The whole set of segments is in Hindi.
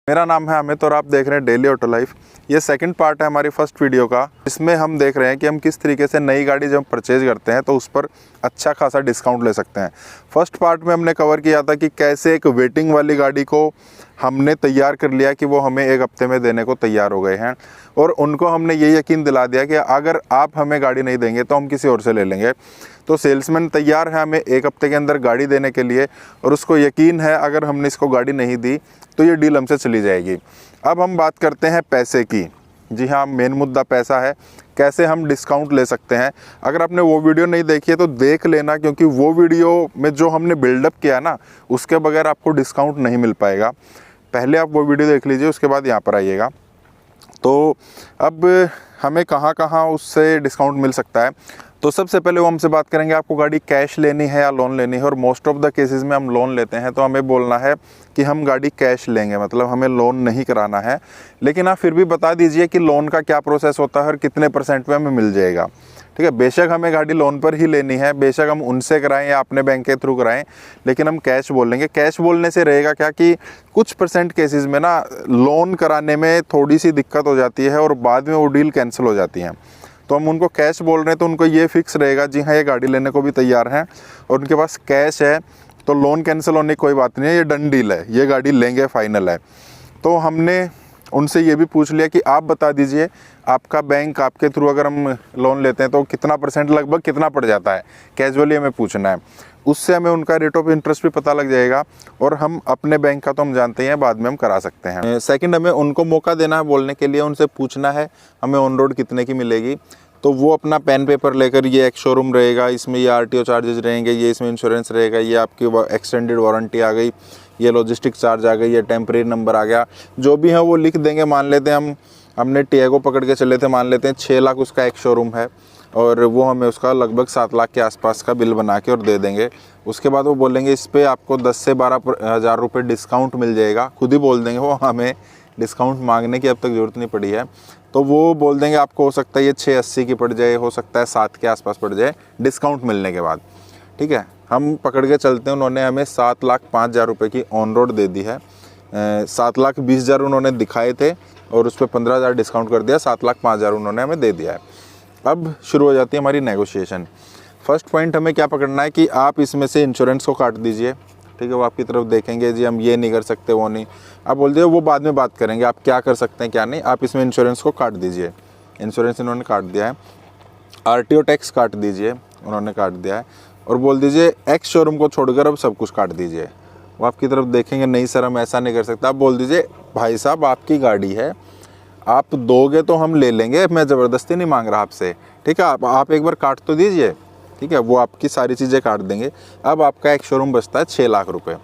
मेरा नाम है अमित और आप देख रहे हैं डेली ऑटो लाइफ। ये सेकंड पार्ट है हमारी फर्स्ट वीडियो का। इसमें हम देख रहे हैं कि हम किस तरीके से नई गाड़ी जब परचेज करते हैं तो उस पर अच्छा खासा डिस्काउंट ले सकते हैं। फर्स्ट पार्ट में हमने कवर किया था कि कैसे एक वेटिंग वाली गाड़ी को हमने तैयार कर लिया कि वो हमें एक हफ्ते में देने को तैयार हो गए हैं, और उनको हमने ये यकीन दिला दिया कि अगर आप हमें गाड़ी नहीं देंगे तो हम किसी और से ले लेंगे। तो सेल्समैन तैयार है हमें एक हफ्ते के अंदर गाड़ी देने के लिए, और उसको यकीन है अगर हमने इसको गाड़ी नहीं दी तो ये डील हमसे चली जाएगी। अब हम बात करते हैं पैसे की। जी हाँ, मेन मुद्दा पैसा है, कैसे हम डिस्काउंट ले सकते हैं। अगर आपने वो वीडियो नहीं देखी है तो देख लेना, क्योंकि वो वीडियो में जो हमने बिल्डअप किया ना उसके बगैर आपको डिस्काउंट नहीं मिल पाएगा। पहले आप वो वीडियो देख लीजिए, उसके बाद यहाँ पर आइएगा। तो अब हमें कहाँ कहाँ उससे डिस्काउंट मिल सकता है। तो सबसे पहले वो हमसे बात करेंगे आपको गाड़ी कैश लेनी है या लोन लेनी है, और मोस्ट ऑफ द केसेस में हम लोन लेते हैं तो हमें बोलना है कि हम गाड़ी कैश लेंगे, मतलब हमें लोन नहीं कराना है। लेकिन आप फिर भी बता दीजिए कि लोन का क्या प्रोसेस होता है और कितने % में हमें मिल जाएगा। ठीक है, बेशक हमें गाड़ी लोन पर ही लेनी है, बेशक हम उनसे कराएं या अपने बैंक के थ्रू कराएं, लेकिन हम कैश बोलेंगे। कैश बोलने से रहेगा क्या कि कुछ % केसेस में ना लोन कराने में थोड़ी सी दिक्कत हो जाती है और बाद में वो डील कैंसिल हो जाती है। तो हम उनको कैश बोल रहे हैं तो उनको ये फिक्स रहेगा, जी हाँ ये गाड़ी लेने को भी तैयार हैं और उनके पास कैश है, तो लोन कैंसिल होने की कोई बात नहीं है, ये डन डील है, ये गाड़ी लेंगे, फाइनल है। तो हमने उनसे ये भी पूछ लिया कि आप बता दीजिए आपका बैंक आपके थ्रू अगर हम लोन लेते हैं तो कितना % लगभग कितना पड़ जाता है, कैजुअली हमें पूछना है। उससे हमें उनका रेट ऑफ इंटरेस्ट भी पता लग जाएगा, और हम अपने बैंक का तो हम जानते हैं, बाद में हम करा सकते हैं। सेकंड, हमें उनको मौका देना है बोलने के लिए, उनसे पूछना है हमें ऑन रोड कितने की मिलेगी। तो वो अपना पेन पेपर लेकर, ये एक शोरूम रहेगा, इसमें ये RTO चार्जेस रहेंगे, ये इसमें इंश्योरेंस रहेगा, ये आपकी एक्सटेंडेड वारंटी आ गई, ये लॉजिस्टिक चार्ज आ गई, ये टेम्परेरी नंबर आ गया, जो भी है वो लिख देंगे। मान लेते हैं हमने टियागो पकड़ के चले थे, मान लेते हैं 6 लाख उसका एक शोरूम है, और वो हमें उसका लगभग 7 लाख के आसपास का बिल बना के और दे देंगे। उसके बाद वो बोलेंगे इस पर आपको 10 से 12 हज़ार रुपये डिस्काउंट मिल जाएगा। खुद ही बोल देंगे वो, हमें डिस्काउंट मांगने की अब तक ज़रूरत नहीं पड़ी है। तो वो बोल देंगे आपको हो सकता है ये 680 की पड़ जाए, हो सकता है 7 के आसपास पड़ जाए डिस्काउंट मिलने के बाद। ठीक है, हम पकड़ के चलते हैं, उन्होंने हमें 7,05,000 रुपये की ऑन रोड दे दी है। 7,20,000 उन्होंने दिखाए थे और उस पर 15,000 डिस्काउंट कर दिया, 7,05,000 उन्होंने हमें दे दिया है। अब शुरू हो जाती है हमारी नेगोशिएशन। फर्स्ट पॉइंट हमें क्या पकड़ना है कि आप इसमें से इंश्योरेंस को काट दीजिए। ठीक है, वो आपकी तरफ देखेंगे, जी हम ये नहीं कर सकते, वो नहीं, आप बोल दीजिए वो बाद में बात करेंगे, आप क्या कर सकते हैं क्या नहीं, आप इसमें इंश्योरेंस को काट दीजिए। इंश्योरेंस इन्होंने काट दिया है। RTO टैक्स काट दीजिए, उन्होंने काट दिया है, और बोल दीजिए एक्स शोरूम को छोड़कर अब सब कुछ काट दीजिए। वो आपकी तरफ देखेंगे, नहीं सर हम ऐसा नहीं कर सकते। आप बोल दीजिए भाई साहब आपकी गाड़ी है, आप दोगे तो हम ले लेंगे, मैं ज़बरदस्ती नहीं मांग रहा आपसे। ठीक है, आप एक बार काट तो दीजिए। ठीक है, वो आपकी सारी चीज़ें काट देंगे। अब आपका एक शोरूम बचता है 6 लाख रुपए।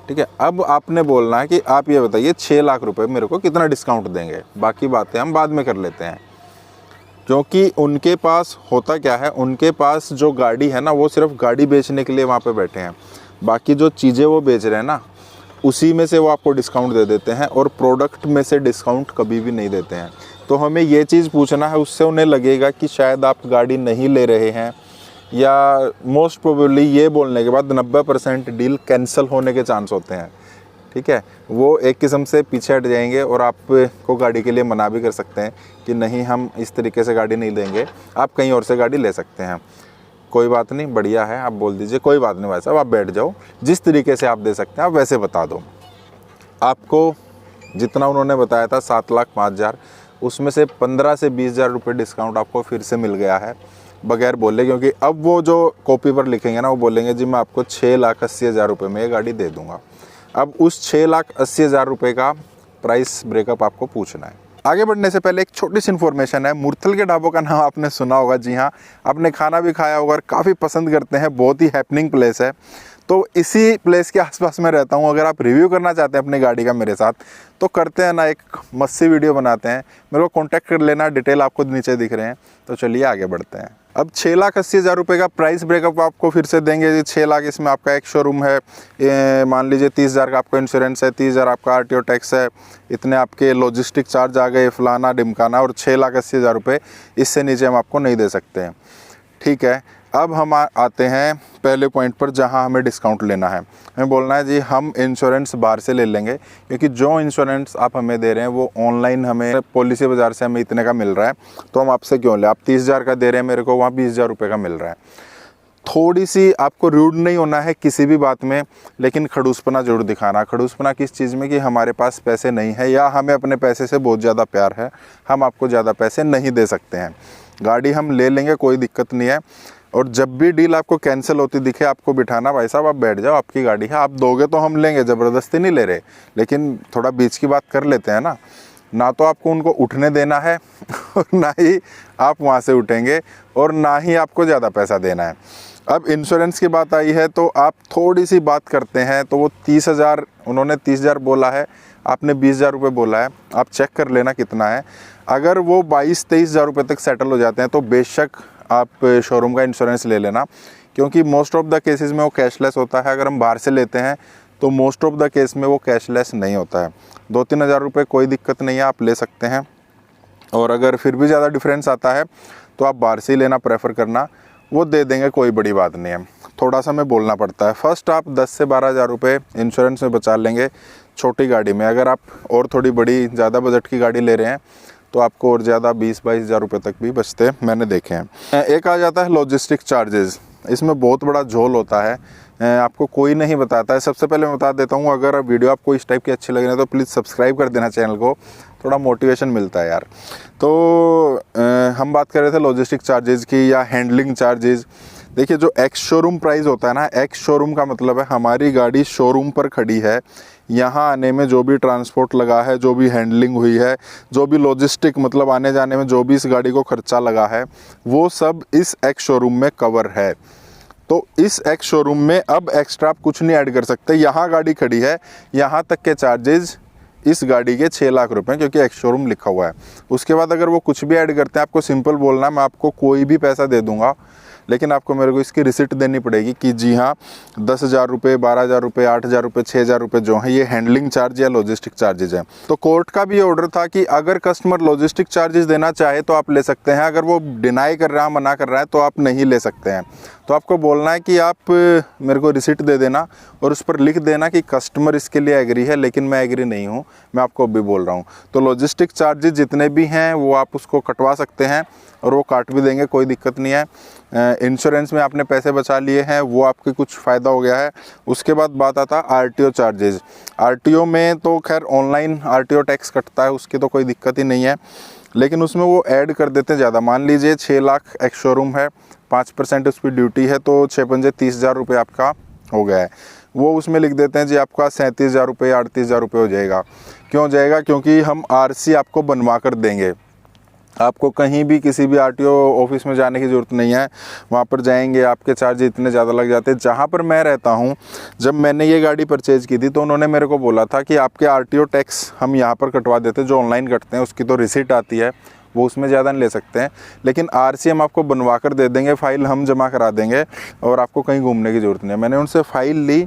ठीक है, अब आपने बोलना है कि आप ये बताइए 6 लाख रुपए मेरे को कितना डिस्काउंट देंगे, बाकी बातें हम बाद में कर लेते हैं। क्योंकि उनके पास होता क्या है, उनके पास जो गाड़ी है ना वो सिर्फ गाड़ी बेचने के लिए वहाँ पे बैठे हैं, बाकी जो चीज़ें वो बेच रहे हैं ना उसी में से वो आपको डिस्काउंट दे देते हैं, और प्रोडक्ट में से डिस्काउंट कभी भी नहीं देते हैं। तो हमें ये चीज़ पूछना है, उससे उन्हें लगेगा कि शायद आप गाड़ी नहीं ले रहे हैं, या मोस्ट प्रोबेबली ये बोलने के बाद 90% डील कैंसिल होने के चांस होते हैं। ठीक है, वो एक किस्म से पीछे हट जाएंगे और आपको गाड़ी के लिए मना भी कर सकते हैं कि नहीं हम इस तरीके से गाड़ी नहीं देंगे, आप कहीं और से गाड़ी ले सकते हैं। कोई बात नहीं, बढ़िया है, आप बोल दीजिए कोई बात नहीं भाई साहब आप बैठ जाओ, जिस तरीके से आप दे सकते हैं आप वैसे बता दो। आपको जितना उन्होंने बताया था 7,05,000, उसमें से 15 से 20,000 रुपये डिस्काउंट आपको फिर से मिल गया है बगैर बोले, क्योंकि अब वो जो कॉपी पर लिखेंगे ना वो बोलेंगे जी मैं आपको 6,80,000 रुपये में ये गाड़ी दे दूंगा। अब उस 6,80,000 रुपये का प्राइस ब्रेकअप आपको पूछना है। आगे बढ़ने से पहले एक छोटी सी इन्फॉर्मेशन है, मुरथल के ढाबों का नाम आपने सुना होगा। जी हाँ, आपने खाना भी खाया होगा और काफ़ी पसंद करते हैं, बहुत ही हैपनिंग प्लेस है। तो इसी प्लेस के आसपास मैं रहता हूँ। अगर आप रिव्यू करना चाहते हैं अपनी गाड़ी का मेरे साथ तो करते हैं ना, एक मस्त सी वीडियो बनाते हैं, मेरे को कॉन्टैक्ट कर लेना, डिटेल आपको नीचे दिख रहे हैं। तो चलिए आगे बढ़ते हैं। अब 6,80,000 रुपये का प्राइस ब्रेकअप आपको फिर से देंगे। 6 लाख इसमें आपका एक शोरूम है, मान लीजिए 30,000 का आपका इंश्योरेंस है, 30,000 आपका RTO टैक्स है, इतने आपके लॉजिस्टिक चार्ज आ गए, फलाना डिमकाना, और 6,80,000 रुपये, इससे नीचे हम आपको नहीं दे सकते हैं। ठीक है, अब हम आते हैं पहले पॉइंट पर जहां हमें डिस्काउंट लेना है। हमें बोलना है जी हम इंश्योरेंस बाहर से ले लेंगे, क्योंकि जो इंश्योरेंस आप हमें दे रहे हैं वो ऑनलाइन हमें पॉलिसी बाज़ार से हमें इतने का मिल रहा है, तो हम आपसे क्यों लें। आप 30,000 का दे रहे हैं मेरे को, वहाँ 20,000 रुपये का मिल रहा है। थोड़ी सी आपको रूड नहीं होना है किसी भी बात में, लेकिन खड़ूसपना जरूर दिखाना। खड़ूसपना किस चीज़ में, कि हमारे पास पैसे नहीं है या हमें अपने पैसे से बहुत ज़्यादा प्यार है, हम आपको ज़्यादा पैसे नहीं दे सकते हैं। गाड़ी हम ले लेंगे, कोई दिक्कत नहीं है। और जब भी डील आपको कैंसिल होती दिखे, आपको बिठाना, भाई साहब आप बैठ जाओ, आपकी गाड़ी है, आप दोगे तो हम लेंगे, ज़बरदस्ती नहीं ले रहे, लेकिन थोड़ा बीच की बात कर लेते हैं ना तो आपको उनको उठने देना है और ना ही आप वहाँ से उठेंगे, और ना ही आपको ज़्यादा पैसा देना है। अब इंश्योरेंस की बात आई है तो आप थोड़ी सी बात करते हैं, तो वो 30,000, उन्होंने 30,000 बोला है, आपने 20,000 रुपये बोला है, आप चेक कर लेना कितना है। अगर वो 22-23,000 रुपये तक सेटल हो जाते हैं तो बेशक आप शोरूम का इंश्योरेंस ले लेना, क्योंकि मोस्ट ऑफ द केसेस में वो कैशलेस होता है। अगर हम बाहर से लेते हैं तो मोस्ट ऑफ द केस में वो कैशलेस नहीं होता है। 2-3 हज़ार रुपये कोई दिक्कत नहीं है, आप ले सकते हैं। और अगर फिर भी ज़्यादा डिफरेंस आता है तो आप बाहर से ही लेना प्रेफर करना, वो दे देंगे, कोई बड़ी बात नहीं है। थोड़ा सा में बोलना पड़ता है। फर्स्ट आप 10 से 12 हज़ार रुपये इंश्योरेंस में बचा लेंगे छोटी गाड़ी में। अगर आप और थोड़ी बड़ी ज़्यादा बजट की गाड़ी ले रहे हैं तो आपको और ज़्यादा 20-22 हज़ार रुपये तक भी बचते मैंने देखे हैं। एक आ जाता है लॉजिस्टिक चार्जेस। इसमें बहुत बड़ा झोल होता है, आपको कोई नहीं बताता है। सबसे पहले मैं बता देता हूँ, अगर वीडियो आपको इस टाइप की अच्छी लग रही है तो प्लीज़ सब्सक्राइब कर देना चैनल को, थोड़ा मोटिवेशन मिलता है यार। तो हम बात कर रहे थे लॉजिस्टिक चार्जेस की या हैंडलिंग चार्जेस। देखिए जो एक्स शोरूम प्राइस होता है ना, एक्स शोरूम का मतलब है हमारी गाड़ी शोरूम पर खड़ी है, यहाँ आने में जो भी ट्रांसपोर्ट लगा है, जो भी हैंडलिंग हुई है, जो भी लॉजिस्टिक मतलब आने जाने में जो भी इस गाड़ी को खर्चा लगा है, वो सब इस एक्स शोरूम में कवर है। तो इस एक्स शोरूम में अब एक्स्ट्रा आप कुछ नहीं ऐड कर सकते। यहाँ गाड़ी खड़ी है, यहाँ तक के चार्जेस इस गाड़ी के 6 लाख रुपए, क्योंकि एक्स शोरूम लिखा हुआ है। उसके बाद अगर वो कुछ भी ऐड करते हैं, आपको सिंपल बोलना है मैं आपको कोई भी पैसा दे दूंगा, लेकिन आपको मेरे को इसकी रिसिप्ट देनी पड़ेगी कि जी हाँ 10,000 रुपये, 12,000 रुपये, 8,000 रुपये, 6,000 रुपये जो है ये हैंडलिंग चार्ज या लॉजिस्टिक चार्जेज है। तो कोर्ट का भी ऑर्डर था कि अगर कस्टमर लॉजिस्टिक चार्जेस देना चाहे तो आप ले सकते हैं, अगर वो डिनाई कर रहा है, मना कर रहा है, तो आप नहीं ले सकते हैं। तो आपको बोलना है कि आप मेरे को रिसिप्ट दे देना और उस पर लिख देना कि कस्टमर इसके लिए एग्री है, लेकिन मैं एग्री नहीं हूँ, मैं आपको अभी बोल रहा हूँ। तो लॉजिस्टिक चार्जेस जितने भी हैं वो आप उसको कटवा सकते हैं और वो काट भी देंगे, कोई दिक्कत नहीं है। इंश्योरेंस में आपने पैसे बचा लिए हैं, वो आपके कुछ फ़ायदा हो गया है। उसके बाद बात आता है आरटीओ चार्जेस। आरटीओ में तो खैर ऑनलाइन आरटीओ टैक्स कटता है, उसकी तो कोई दिक्कत ही नहीं है, लेकिन उसमें वो ऐड कर देते हैं ज़्यादा। मान लीजिए 6 लाख एक्स शोरूम है, 5% उस पर ड्यूटी है, तो 6 30,000 रुपये आपका हो गया है। वो उसमें लिख देते हैं जी आपका 37,000 रुपये, 38,000 रुपये हो जाएगा। क्यों जाएगा? क्योंकि हम आरसी आपको बनवा कर देंगे। आपको कहीं भी किसी भी आरटीओ ऑफिस में जाने की ज़रूरत नहीं है, वहाँ पर जाएंगे आपके चार्ज इतने ज़्यादा लग जाते हैं। जहाँ पर मैं रहता हूँ, जब मैंने ये गाड़ी परचेज़ की थी तो उन्होंने मेरे को बोला था कि आपके आरटीओ टैक्स हम यहाँ पर कटवा देते हैं, जो ऑनलाइन कटते हैं उसकी तो रिसिप्ट आती है, वो उसमें ज़्यादा नहीं ले सकते हैं, लेकिन आरसी हम आपको बनवा कर दे देंगे, फ़ाइल हम जमा करा देंगे और आपको कहीं घूमने की ज़रूरत नहीं है। मैंने उनसे फ़ाइल ली,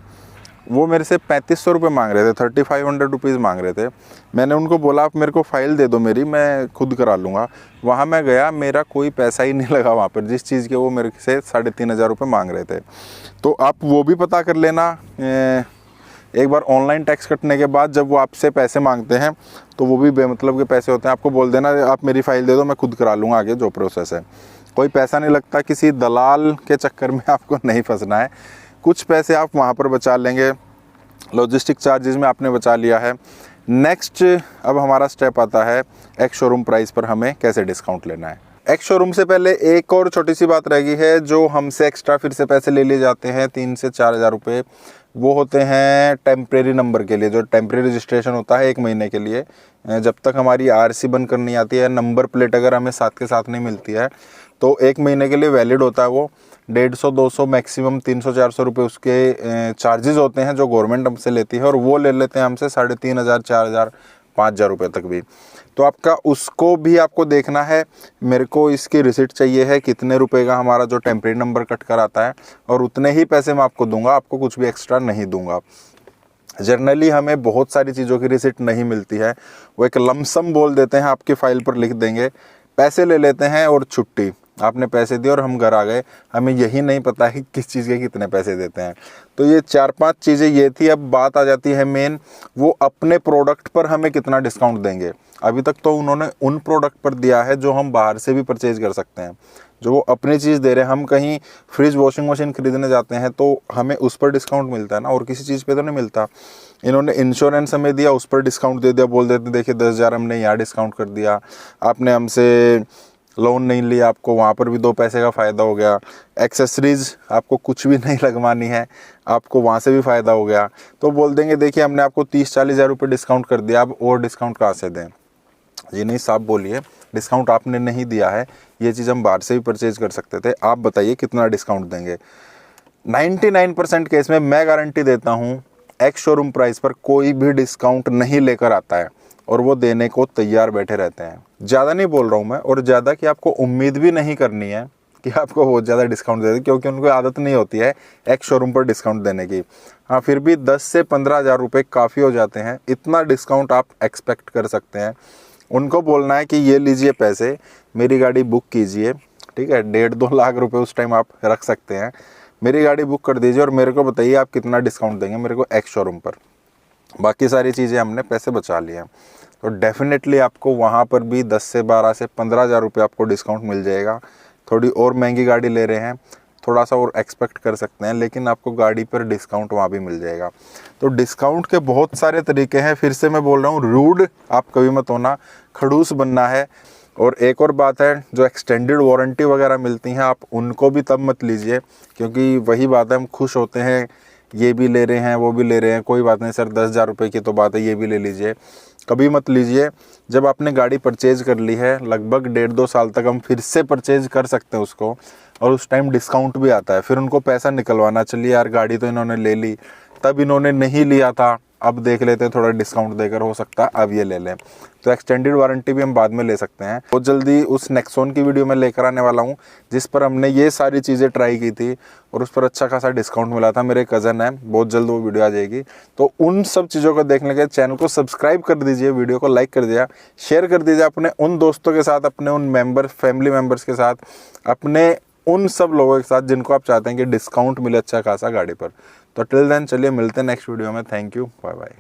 वो मेरे से 3500 रुपये मांग रहे थे, 3500 रुपीज़ मांग रहे थे। मैंने उनको बोला आप मेरे को फ़ाइल दे दो मेरी, मैं खुद करा लूँगा। वहाँ मैं गया, मेरा कोई पैसा ही नहीं लगा वहाँ पर, जिस चीज़ के वो मेरे से 3,500 रुपये मांग रहे थे। तो आप वो भी पता कर लेना। एक बार ऑनलाइन टैक्स कटने के बाद जब वो आपसे पैसे मांगते हैं तो वो भी बेमतलब के पैसे होते हैं। आपको बोल देना आप मेरी फ़ाइल दे दो, मैं खुद करा लूँगा, आगे जो प्रोसेस है। कोई पैसा नहीं लगता, किसी दलाल के चक्कर में आपको नहीं फंसना है। कुछ पैसे आप वहाँ पर बचा लेंगे, लॉजिस्टिक चार्जेस में आपने बचा लिया है। नेक्स्ट अब हमारा स्टेप आता है एक्स शोरूम प्राइस पर हमें कैसे डिस्काउंट लेना है। एक्स शोरूम से पहले एक और छोटी सी बात रह गई है, जो हमसे एक्स्ट्रा फिर से पैसे ले लिए जाते हैं 3 से 4 हज़ार रुपये। वो होते हैं टेम्प्रेरी नंबर के लिए, जो टेम्प्रेरी रजिस्ट्रेशन होता है 1 महीने के लिए, जब तक हमारी आरसी बनकर नहीं आती है, नंबर प्लेट अगर हमें साथ के साथ नहीं मिलती है तो 1 महीने के लिए वैलिड होता है। वो 150-200 मैक्सिमम 300-400 रुपये उसके चार्जेस होते हैं जो गवर्नमेंट हमसे लेती है, और वो ले लेते हैं हमसे 3,500, 4,000, 5,000 रुपये तक भी। तो आपका उसको भी आपको देखना है। मेरे को इसकी रिसिप्ट चाहिए है कितने रुपए का हमारा जो टेम्परेरी नंबर कट कर आता है, और उतने ही पैसे मैं आपको दूंगा, आपको कुछ भी एक्स्ट्रा नहीं दूंगा। जर्नली हमें बहुत सारी चीज़ों की रिसिप्ट नहीं मिलती है, वो एक लमसम बोल देते हैं, आपकी फ़ाइल पर लिख देंगे, पैसे ले लेते हैं और छुट्टी। आपने पैसे दिए और हम घर आ गए, हमें यही नहीं पता है किस चीज़ के कितने पैसे देते हैं। तो ये 4-5 चीज़ें ये थी। अब बात आ जाती है मेन, वो अपने प्रोडक्ट पर हमें कितना डिस्काउंट देंगे। अभी तक तो उन्होंने उन प्रोडक्ट पर दिया है जो हम बाहर से भी परचेज कर सकते हैं, जो वो अपनी चीज़ दे रहे हैं। हम कहीं फ्रिज वॉशिंग मशीन खरीदने जाते हैं तो हमें उस पर डिस्काउंट मिलता है ना, और किसी चीज़ पे तो नहीं मिलता। इन्होंने इंश्योरेंस हमें दिया, उस पर डिस्काउंट दे दिया, बोल देते देखिए 10,000 हमने यहाँ डिस्काउंट कर दिया। आपने हमसे लोन नहीं लिया, आपको वहाँ पर भी 2 पैसे का फ़ायदा हो गया। एक्सेसरीज़ आपको कुछ भी नहीं लगवानी है, आपको वहाँ से भी फ़ायदा हो गया। तो बोल देंगे देखिए हमने आपको 30-40 हज़ार रुपये डिस्काउंट कर दिया, आप और डिस्काउंट कहाँ से दें। जी नहीं साहब, बोलिए डिस्काउंट आपने नहीं दिया है, ये चीज़ हम बाहर से भी परचेज कर सकते थे, आप बताइए कितना डिस्काउंट देंगे। 99% केस में मैं गारंटी देता हूँ, एक्स शोरूम प्राइस पर कोई भी डिस्काउंट नहीं लेकर आता है, और वो देने को तैयार बैठे रहते हैं। ज़्यादा नहीं बोल रहा हूँ मैं, और ज़्यादा कि आपको उम्मीद भी नहीं करनी है कि आपको बहुत ज़्यादा डिस्काउंट दे दें, क्योंकि उनको आदत नहीं होती है एक्स शोरूम पर डिस्काउंट देने की। हाँ, फिर भी 10 से 15 हज़ार रुपये काफ़ी हो जाते हैं, इतना डिस्काउंट आप एक्सपेक्ट कर सकते हैं। उनको बोलना है कि ये लीजिए पैसे, मेरी गाड़ी बुक कीजिए, ठीक है, 1.5-2 लाख रुपए उस टाइम आप रख सकते हैं, मेरी गाड़ी बुक कर दीजिए और मेरे को बताइए आप कितना डिस्काउंट देंगे मेरे को एक्स शोरूम पर। बाकी सारी चीज़ें हमने पैसे बचा लिए हैं, तो डेफिनेटली आपको वहाँ पर भी 10 से 12 से 15 हज़ार रुपये आपको डिस्काउंट मिल जाएगा। थोड़ी और महंगी गाड़ी ले रहे हैं, थोड़ा सा और एक्सपेक्ट कर सकते हैं, लेकिन आपको गाड़ी पर डिस्काउंट वहाँ भी मिल जाएगा। तो डिस्काउंट के बहुत सारे तरीके हैं, फिर से मैं बोल रहा हूँ, रूड आप कभी मत होना, खड़ूस बनना है। और एक और बात है, जो एक्सटेंडेड वारंटी वगैरह मिलती हैं आप उनको भी तब मत लीजिए, क्योंकि वही बात है, हम खुश होते हैं ये भी ले रहे हैं वो भी ले रहे हैं, कोई बात नहीं सर 10,000 रुपये की तो बात है, ये भी ले लीजिए। कभी मत लीजिए। जब आपने गाड़ी परचेज कर ली है, लगभग 1.5-2 साल तक हम फिर से परचेज कर सकते हैं उसको, और उस टाइम डिस्काउंट भी आता है। फिर उनको पैसा निकलवाना, चलिए यार गाड़ी तो इन्होंने ले ली, तब इन्होंने नहीं लिया था, अब देख लेते हैं थोड़ा डिस्काउंट देकर, हो सकता है अब ये ले लें। तो एक्सटेंडेड वारंटी भी हम बाद में ले सकते हैं। बहुत जल्दी उस नेक्सॉन की वीडियो में लेकर आने वाला हूँ, जिस पर हमने ये सारी चीज़ें ट्राई की थी और उस पर अच्छा खासा डिस्काउंट मिला था। मेरे कज़न है, बहुत जल्द वो वीडियो आ जाएगी। तो उन सब चीज़ों को देखने के चैनल को सब्सक्राइब कर दीजिए, वीडियो को लाइक कर दीजिए, शेयर कर दीजिए अपने उन दोस्तों के साथ, अपने उन मेम्बर फैमिली मेम्बर्स के साथ, अपने उन सब लोगों के साथ जिनको आप चाहते हैं कि डिस्काउंट मिले अच्छा खासा गाड़ी पर। तो टिल देन चलिए मिलते हैं नेक्स्ट वीडियो में। Thank you, bye bye.